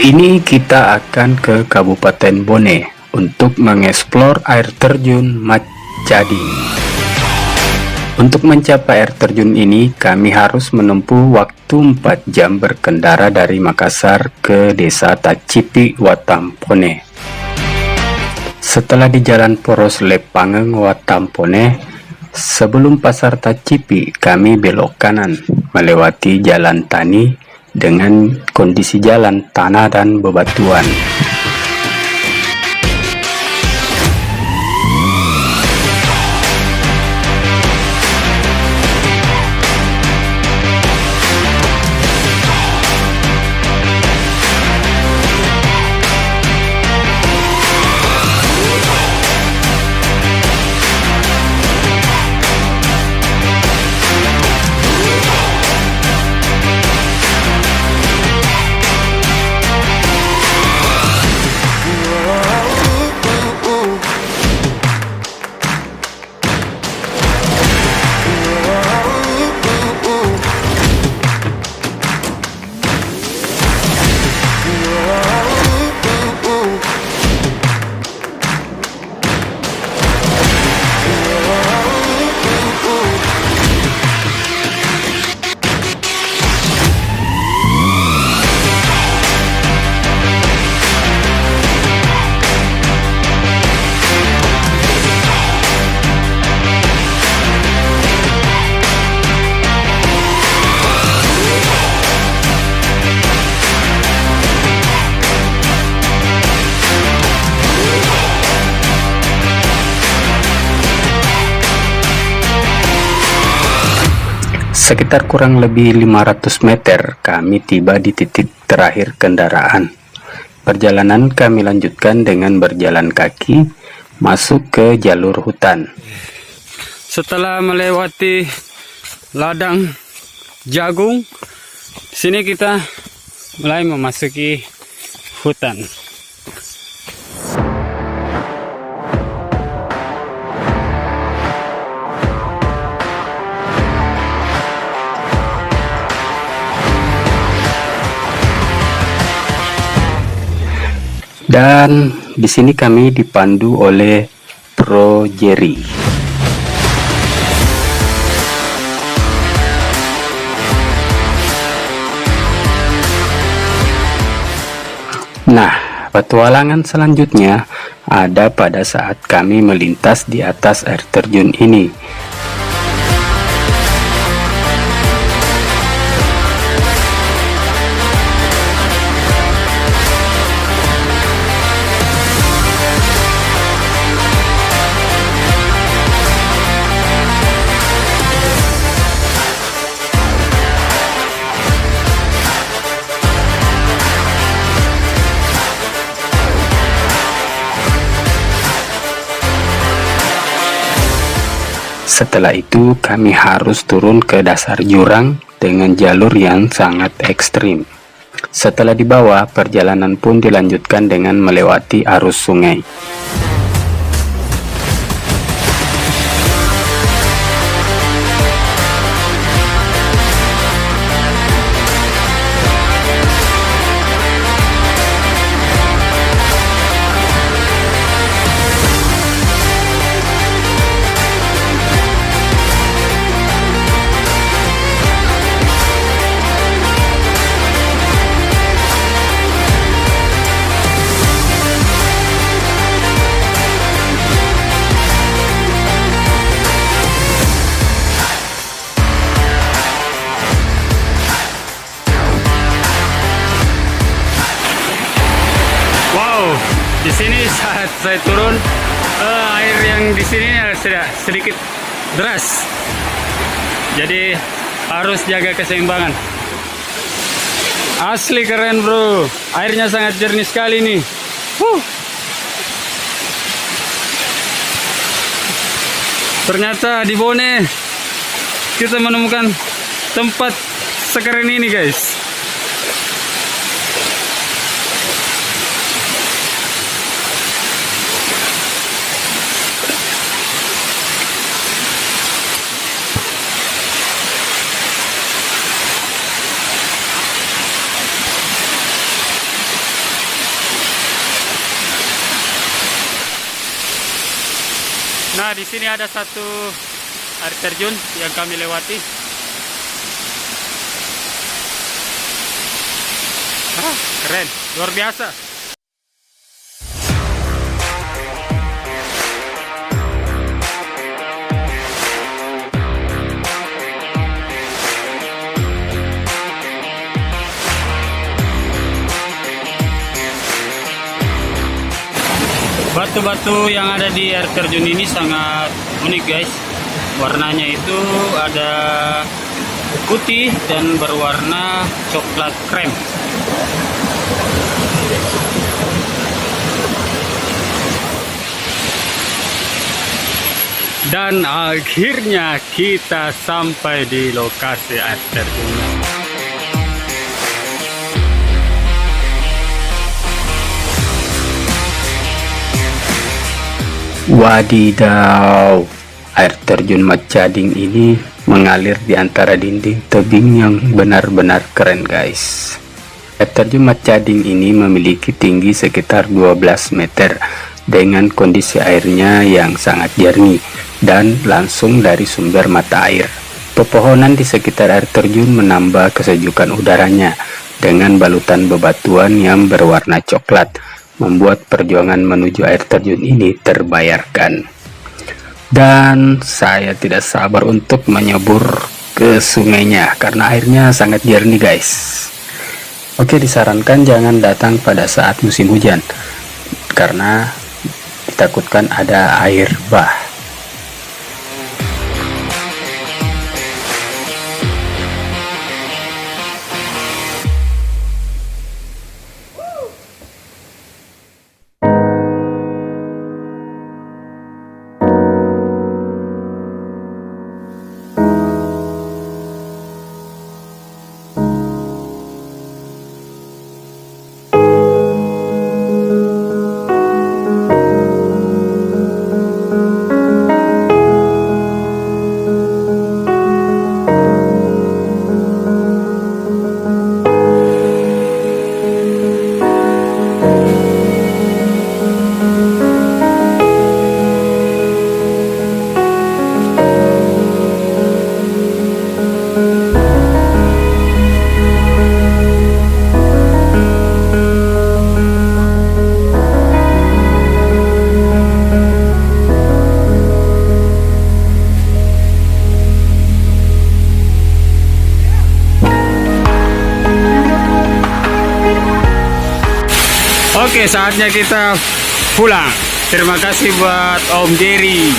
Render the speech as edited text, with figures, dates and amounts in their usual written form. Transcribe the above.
Ini kita akan ke Kabupaten Bone untuk mengeksplor air terjun Macading. Untuk mencapai air terjun ini, kami harus menempuh waktu 4 jam berkendara dari Makassar ke desa Tacipi, Watampone. Setelah di jalan poros Lepangeng, Watampone, sebelum pasar Tacipi, kami belok kanan, melewati jalan tani dengan kondisi jalan tanah dan bebatuan. Sekitar kurang lebih 500 meter, kami tiba di titik terakhir kendaraan. Perjalanan kami lanjutkan dengan berjalan kaki masuk ke jalur hutan. Setelah melewati ladang jagung, sini kita mulai memasuki hutan. Dan di sini kami dipandu oleh Bro Jerry. Nah, petualangan selanjutnya ada pada saat kami melintas di atas air terjun ini. Setelah itu kami harus turun ke dasar jurang dengan jalur yang sangat ekstrim. Setelah di bawah, perjalanan pun dilanjutkan dengan melewati arus sungai. Di sini saat saya turun, air yang di sini sudah sedikit deras. Jadi harus jaga keseimbangan. Asli keren bro, airnya sangat jernih sekali nih. Ternyata di Bone kita menemukan tempat sekeren ini guys. Nah, di sini ada satu air terjun yang kami lewati. Keren, luar biasa. Batu-batu yang ada di air terjun ini sangat unik guys. Warnanya itu ada putih dan berwarna coklat krem. Dan akhirnya kita sampai di lokasi air terjun. Wadidaw, air terjun Mat Jading ini mengalir di antara dinding tebing yang benar-benar keren guys. Air terjun Mat Jading ini memiliki tinggi sekitar 12 meter dengan kondisi airnya yang sangat jernih dan langsung dari sumber mata air. Pepohonan di sekitar air terjun menambah kesejukan udaranya dengan balutan bebatuan yang berwarna coklat, membuat perjuangan menuju air terjun ini terbayarkan. Dan saya tidak sabar untuk menyebur ke sungainya karena airnya sangat jernih guys. Oke, disarankan jangan datang pada saat musim hujan karena ditakutkan ada air bah. Oke, saatnya kita pulang. Terima kasih buat Om Jerry.